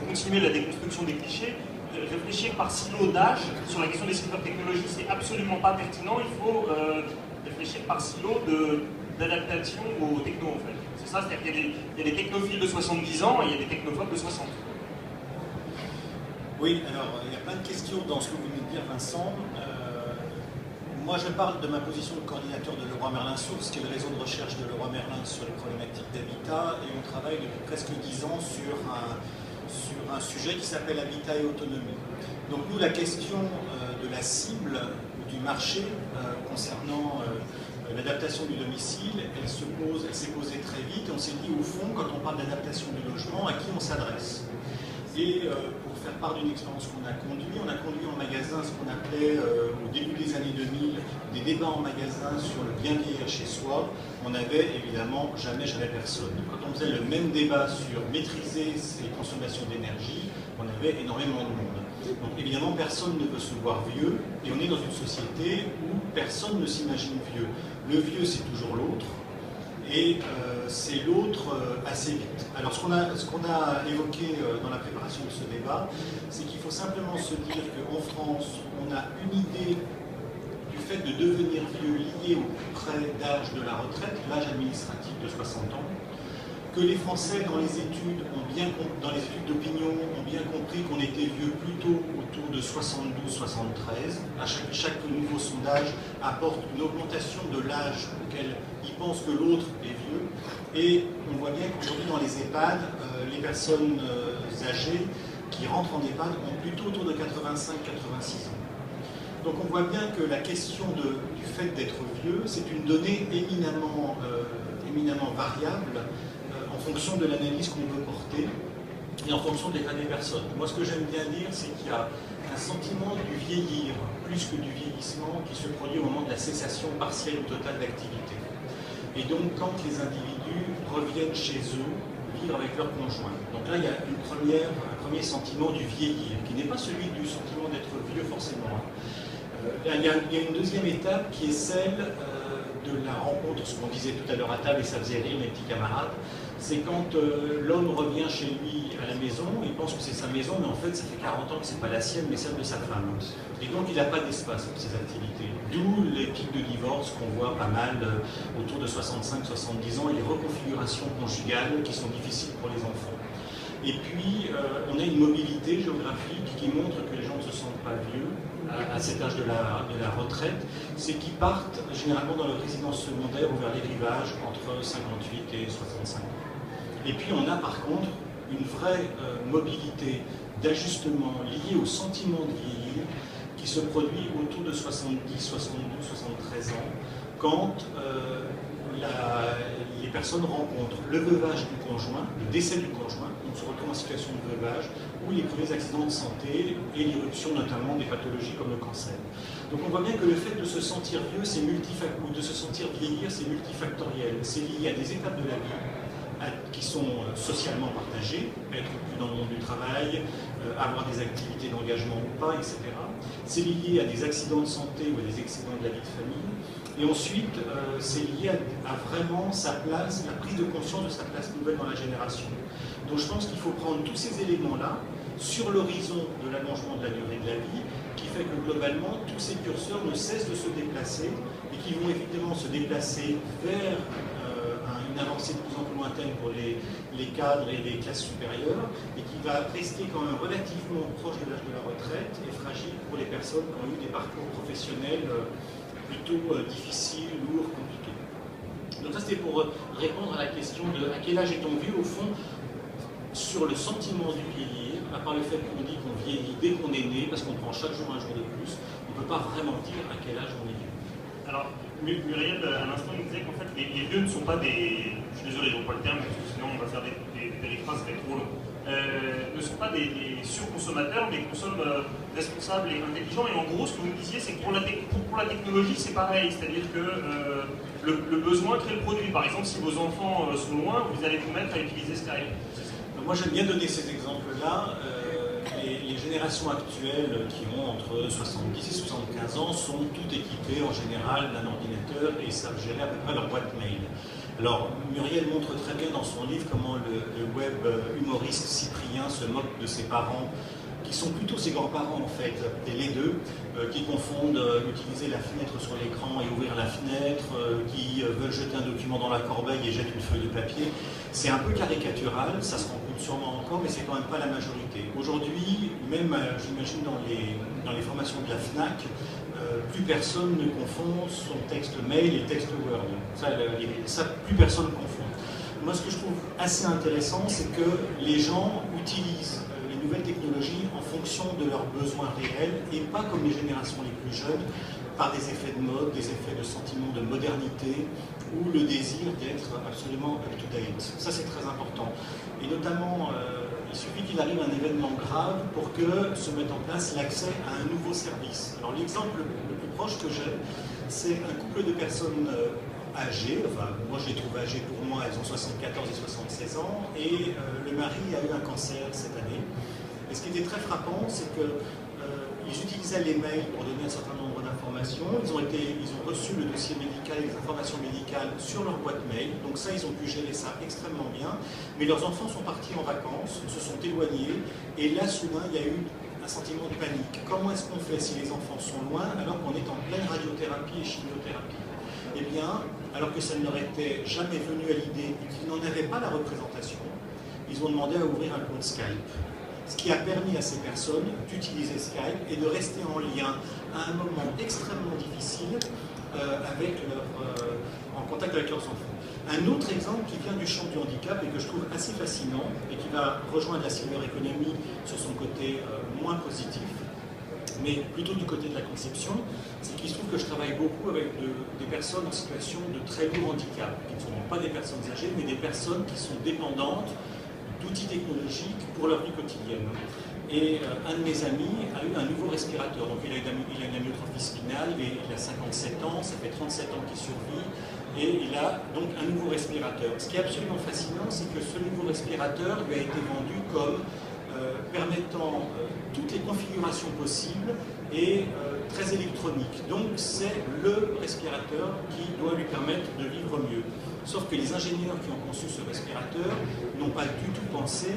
continuer la déconstruction des clichés, réfléchir par silo d'âge sur la question des secteurs technologiques, c'est absolument pas pertinent. Il faut réfléchir par silo d'adaptation aux technos, en fait. C'est ça, c'est-à-dire qu'il y a des technophiles de 70 ans et il y a des technophobes de 60. Oui, alors il y a plein de questions dans ce que vous venez de dire, Vincent. Moi, je parle de ma position de coordinateur de Leroy Merlin Source, qui est le réseau de recherche de Leroy Merlin sur les problématiques d'habitat, et on travaille depuis presque 10 ans sur un sujet qui s'appelle habitat et autonomie. Donc nous, la question de la cible du marché concernant l'adaptation du domicile, elle s'est posée très vite, et on s'est dit au fond, quand on parle d'adaptation du logement, à qui on s'adresse? Et pour faire part d'une expérience qu'on a conduite, on a conduit en magasin ce qu'on appelait au début des années 2000 des débats en magasin sur le bien vieillir chez soi. On n'avait évidemment jamais personne. Quand on faisait le même débat sur maîtriser ses consommations d'énergie, on avait énormément de monde. Donc évidemment personne ne veut se voir vieux et on est dans une société où personne ne s'imagine vieux. Le vieux c'est toujours l'autre. Et c'est l'autre assez vite. Alors ce qu'on a évoqué dans la préparation de ce débat, c'est qu'il faut simplement se dire qu'en France, on a une idée du fait de devenir vieux lié au plus près d'âge de la retraite, l'âge administratif de 60 ans, que les Français dans les études d'opinion ont bien compris qu'on était vieux plutôt autour de 72-73. Chaque nouveau sondage apporte une augmentation de l'âge auquel ils pensent que l'autre est vieux. Et on voit bien qu'aujourd'hui dans les EHPAD, les personnes âgées qui rentrent en EHPAD ont plutôt autour de 85-86 ans. Donc on voit bien que la question du fait d'être vieux, c'est une donnée éminemment variable en fonction de l'analyse qu'on peut porter et en fonction de l'état des personnes. Moi, ce que j'aime bien dire, c'est qu'il y a un sentiment du vieillir, plus que du vieillissement, qui se produit au moment de la cessation partielle ou totale d'activité. Et donc, quand les individus reviennent chez eux, vivre avec leur conjoint. Donc là, il y a un premier sentiment du vieillir, qui n'est pas celui du sentiment d'être vieux forcément. Il y a une deuxième étape qui est celle de la rencontre, ce qu'on disait tout à l'heure à table, et ça faisait rire mes petits camarades, c'est quand l'homme revient chez lui à la maison, il pense que c'est sa maison, mais en fait ça fait 40 ans que c'est pas la sienne, mais celle de sa femme. Et donc il n'a pas d'espace pour ses activités. D'où les pics de divorce qu'on voit pas mal autour de 65-70 ans et les reconfigurations conjugales qui sont difficiles pour les enfants. Et puis on a une mobilité géographique qui montre que les gens ne se sentent pas vieux à cet âge de la retraite, c'est qu'ils partent généralement dans leur résidence secondaire ou vers les rivages entre 58 et 65 ans. Et puis on a par contre une vraie mobilité d'ajustement liée au sentiment de vieillir qui se produit autour de 70, 72, 73 ans quand les personnes rencontrent le veuvage du conjoint, le décès du conjoint, on se retrouve en situation de veuvage, ou les premiers accidents de santé et l'irruption notamment des pathologies comme le cancer. Donc on voit bien que le fait de se sentir vieux, ou de se sentir vieillir, c'est multifactoriel. C'est lié à des étapes de la vie qui sont socialement partagées, être plus dans le monde du travail, avoir des activités d'engagement ou pas, etc. C'est lié à des accidents de santé ou à des excédents de la vie de famille. Et ensuite, c'est lié à vraiment sa place, la prise de conscience de sa place nouvelle dans la génération. Donc je pense qu'il faut prendre tous ces éléments-là sur l'horizon de l'allongement de la durée de la vie, qui fait que globalement, tous ces curseurs ne cessent de se déplacer et qui vont évidemment se déplacer vers une avancée de plus en plus lointaine pour les cadres et les classes supérieures, et qui va rester quand même relativement proche de l'âge de la retraite et fragile pour les personnes qui ont eu des parcours professionnels plutôt difficiles, lourds, compliqués. Donc ça c'était pour répondre à la question de à quel âge est-on vieux, au fond, sur le sentiment du vieillir, à part le fait qu'on dit qu'on vieillit dès qu'on est né, parce qu'on prend chaque jour un jour de plus, on ne peut pas vraiment dire à quel âge on est vieux. Alors, Muriel, à l'instant, nous disait qu'en fait, les vieux ne sont pas des... Je suis désolé, je n'ai pas le terme, parce que sinon on va faire des périphrases, ça va être trop long. Ne sont pas des surconsommateurs, mais consomment responsables et intelligents. Et en gros, ce que vous me disiez, c'est que pour la technologie, c'est pareil. C'est-à-dire que le besoin crée le produit. Par exemple, si vos enfants sont loin, vous allez vous mettre à utiliser Skype. Moi, j'aime bien donner ces exemples-là. Les générations actuelles qui ont entre 70 et 75 ans sont toutes équipées en général d'un ordinateur et savent gérer à peu près leur boîte mail. Alors, Muriel montre très bien dans son livre comment le web humoriste Cyprien se moque de ses parents, qui sont plutôt ses grands-parents en fait, les deux, qui confondent utiliser la fenêtre sur l'écran et ouvrir la fenêtre, qui veulent jeter un document dans la corbeille et jettent une feuille de papier. C'est un peu caricatural, ça se rencontre sûrement encore, mais c'est quand même pas la majorité. Aujourd'hui, même j'imagine dans les formations de la FNAC, plus personne ne confond son texte mail et le texte Word. Ça, plus personne ne confond. Moi, ce que je trouve assez intéressant, c'est que les gens utilisent les nouvelles technologies en fonction de leurs besoins réels et pas comme les générations les plus jeunes, par des effets de mode, des effets de sentiment de modernité ou le désir d'être absolument up-to-date. Ça, c'est très important. Et notamment, il suffit qu'il arrive un événement grave pour que se mette en place l'accès à un nouveau service. Alors l'exemple le plus proche que j'ai, c'est un couple de personnes âgées, enfin moi je les trouve âgées pour moi, elles ont 74 et 76 ans, et le mari a eu un cancer cette année. Et ce qui était très frappant, c'est qu'ils utilisaient les mails pour donner un certain nombre d'informations, ils ont reçu le dossier médical et les informations médicales sur leur boîte mail, donc ça ils ont pu gérer ça extrêmement bien, mais leurs enfants sont partis en vacances, se sont éloignés, et là soudain il y a eu un sentiment de panique. Comment est-ce qu'on fait si les enfants sont loin alors qu'on est en pleine radiothérapie et chimiothérapie? Eh bien, alors que ça ne leur était jamais venu à l'idée et qu'ils n'en avaient pas la représentation, ils ont demandé à ouvrir un compte Skype. Ce qui a permis à ces personnes d'utiliser Skype et de rester en lien à un moment extrêmement difficile en contact avec leurs enfants. Un autre exemple qui vient du champ du handicap et que je trouve assez fascinant et qui va rejoindre la silver economy sur son côté moins positif, mais plutôt du côté de la conception, c'est qu'il se trouve que je travaille beaucoup avec des personnes en situation de très lourd handicap, qui ne sont pas des personnes âgées, mais des personnes qui sont dépendantes d'outils technologiques pour leur vie quotidienne. Et un de mes amis a eu un nouveau respirateur, donc il a une amyotrophie spinale, il a 57 ans, ça fait 37 ans qu'il survit, et il a donc un nouveau respirateur. Ce qui est absolument fascinant, c'est que ce nouveau respirateur lui a été vendu comme permettant toutes les configurations possibles et très électronique. Donc c'est le respirateur qui doit lui permettre de vivre mieux. Sauf que les ingénieurs qui ont conçu ce respirateur n'ont pas du tout pensé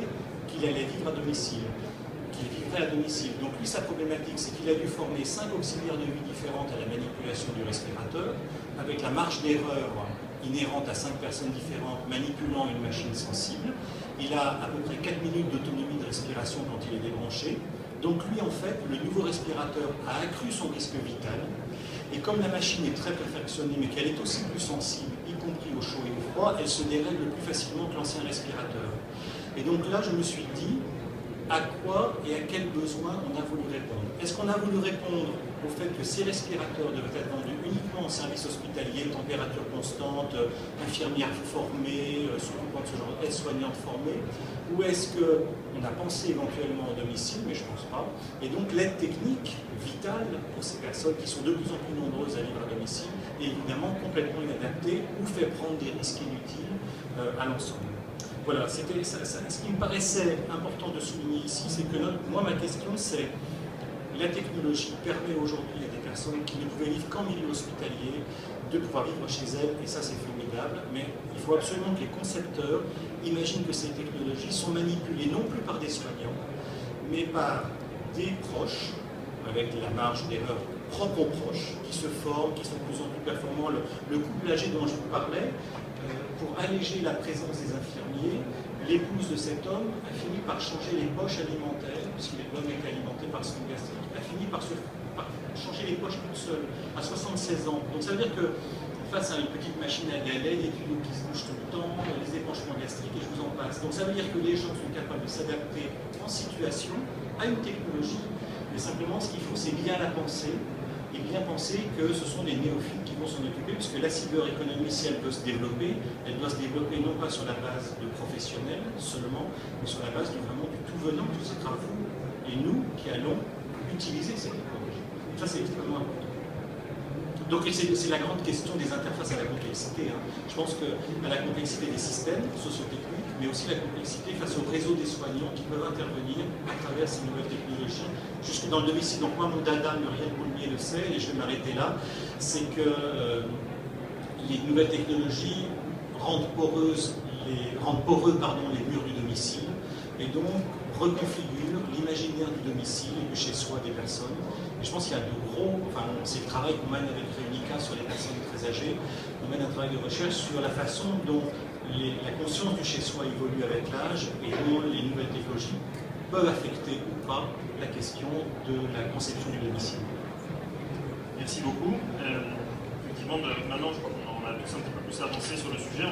qu'il allait vivre à domicile, qu'il vivrait à domicile. Donc lui, sa problématique, c'est qu'il a dû former 5 auxiliaires de vie différentes à la manipulation du respirateur, avec la marge d'erreur inhérente à 5 personnes différentes manipulant une machine sensible. Il a à peu près 4 minutes d'autonomie de respiration quand il est débranché. Donc lui, en fait, le nouveau respirateur a accru son risque vital. Et comme la machine est très perfectionnée, mais qu'elle est aussi plus sensible, y compris au chaud et au froid, elle se dérègle plus facilement que l'ancien respirateur. Et donc là, je me suis dit, à quoi et à quel besoin on a voulu répondre? Est-ce qu'on a voulu répondre au fait que ces respirateurs devaient être vendus uniquement en service hospitalier, température constante, infirmières formées, s'occupant de ce genre d'aide-soignante formée? Ou est-ce qu'on a pensé éventuellement au domicile, mais je ne pense pas, et donc l'aide technique vitale pour ces personnes qui sont de plus en plus nombreuses à vivre à domicile est évidemment complètement inadaptée ou fait prendre des risques inutiles à l'ensemble. Voilà, ce qui me paraissait important de souligner ici, c'est que moi ma question c'est la technologie permet aujourd'hui à des personnes qui ne pouvaient vivre qu'en milieu hospitalier de pouvoir vivre chez elles, et ça c'est formidable, mais il faut absolument que les concepteurs imaginent que ces technologies sont manipulées non plus par des soignants, mais par des proches, avec la marge d'erreur propre aux proches, qui se forment, qui sont de plus en plus performants. Le couple âgé dont je vous parlais, pour alléger la présence des infirmiers, l'épouse de cet homme a fini par changer les poches alimentaires, puisque l'homme était alimenté par son gastrique, a fini par changer les poches toute seule, à 76 ans. Donc ça veut dire que face à une petite machine à galets, des tuyaux qui se bougent tout le temps, les épanchements gastriques, et je vous en passe. Donc ça veut dire que les gens sont capables de s'adapter en situation à une technologie, mais simplement ce qu'il faut c'est bien la penser, et bien penser que ce sont des néophytes qui vont s'en occuper, puisque la cyberéconomie, si elle veut se développer, elle doit se développer non pas sur la base de professionnels seulement, mais sur la base vraiment du tout venant, que ce sera vous et nous qui allons utiliser ces technologies. Ça, c'est extrêmement important. Donc c'est la grande question des interfaces à la complexité. Je pense qu'à la complexité des systèmes sociotechniques, mais aussi la complexité face au réseau des soignants qui peuvent intervenir à travers ces nouvelles technologies, jusque dans le domicile. Donc moi, mon dada, Muriel Boulmier le sait, et je vais m'arrêter là, c'est que les nouvelles technologies, rendre poreux les murs du domicile et donc reconfigure l'imaginaire du domicile et du chez-soi des personnes. Et je pense qu'il y a c'est le travail qu'on mène avec Réunica sur les personnes très âgées, on mène un travail de recherche sur la façon dont la conscience du chez-soi évolue avec l'âge et dont les nouvelles technologies peuvent affecter ou pas la question de la conception du domicile. Merci beaucoup. Effectivement, maintenant, je crois qu'on a tous un petit peu plus avancé sur le sujet.